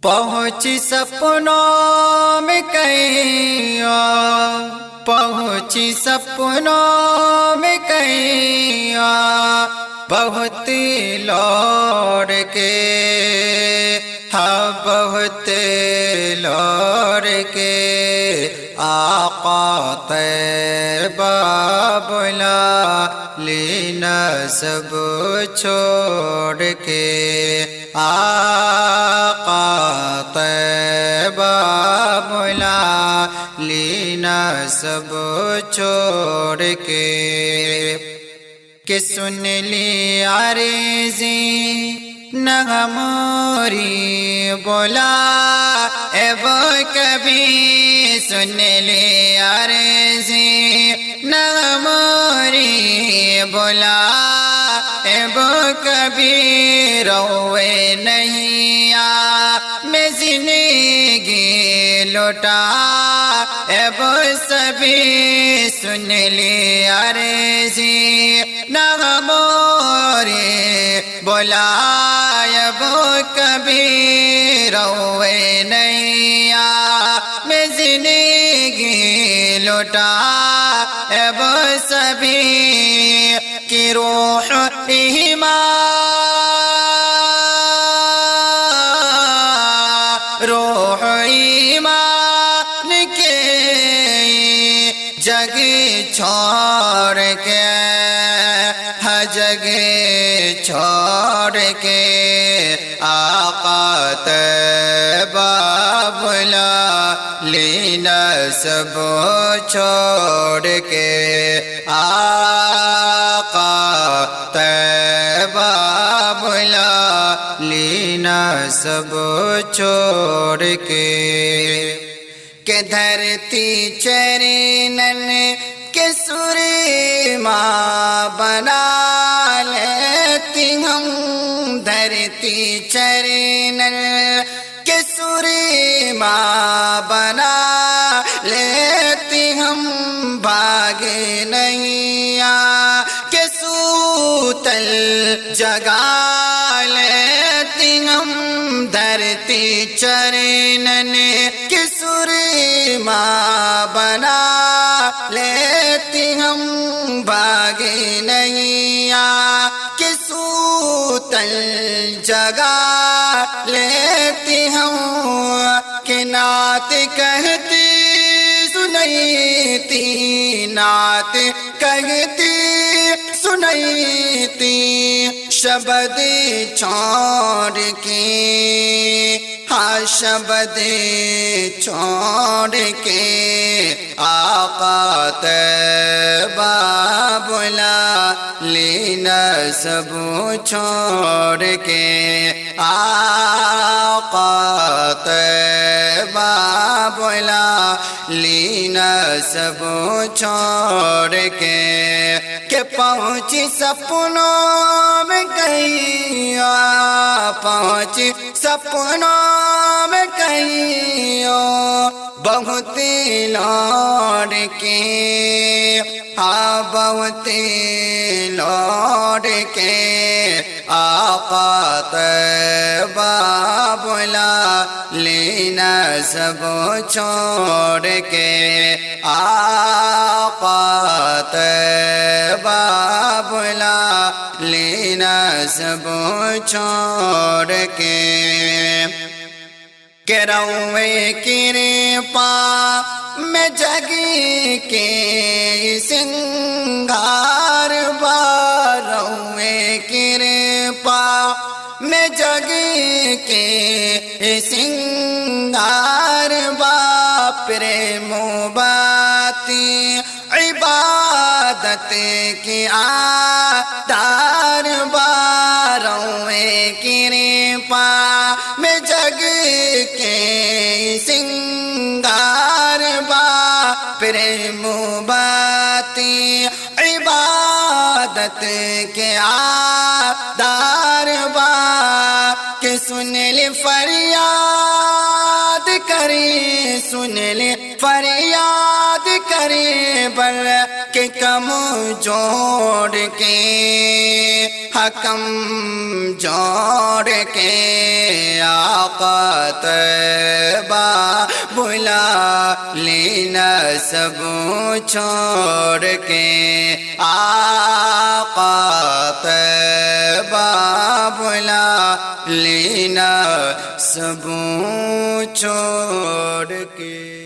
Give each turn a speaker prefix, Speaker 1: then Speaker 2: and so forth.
Speaker 1: پہنچی سپنوں میں کئیوں، پہنچی سپنوں میں کئیوں، بہت لوٹ کے، ہاں بہت لوٹ کے آقا طیبہ بلا لینا سب چھوڑ کے، آقا طیبہ بلا لینا سب چھوڑ کے، کہ سن لی عرضی نغموری بولا اے وہ کبھی، سن لی عرضی نغموری بولا اے وہ کبھی، روئے نہیں میں زندگی لوٹا اے وہ سبھی، سن لی عرضی نغموری بولا اے وہ کبھی، روئے نہیں میں زندگی لوٹا اے وہ سبھی، کی روح روح ایمان کے جگ چھوڑ کے، ہر جگ چھوڑ کے آقا طیبہ بلا لینا سب چھوڑ کے، آقا طیبہ بلا لینا سب چھوڑ کے، کہ دھرتی چرنن کے سورما بنا لیتی ہم، دھرتی چرنن کے سورما بنا لیتی ہم، بھاگ نہیں کہ سوتل جگا لیتی ہم، دھرتی چرنن کی سورما بنا لیتی ہم، بھاگ نہیں کہ سوتل جگا لیتی ہم، کہ نعت کہتی سنیتی، نعت کہتی سنیتی، شبد چھوڑ کے، ہاں شبد چھوڑ کے آقا طیبہ بلا لینا سب چھوڑ کے، آقا طیبہ بلا لینا سب چھوڑ کے، کہ پہنچی سپنوں میں کئیوں، پہنچی سپنوں میں کئیوں، بہت لوٹ کے، ہاں بہت لوٹ کے آقا طیبہ بلا لینا سب چھوڑ کے، آقا طیبہ بلا لینا سب چھوڑ کے، کہ روئے کرپا میں جگ کے سنگار بار، روئے کرپا میں جگ کے سنگار با، پریم باتی عبادت کی آدار با، روئے کرپا میں جگ کے سنگار با، پریم باتی عبادت کے آدار با، کہ سن لے فریاد کری، سن لے فریاد کری غریبر کے کم جوڑ کے حکم جوڑ کے آقا طیبہ بلا لینا سب چھوڑ کے آقا طیبہ بلا لینا سب چھوڑ کے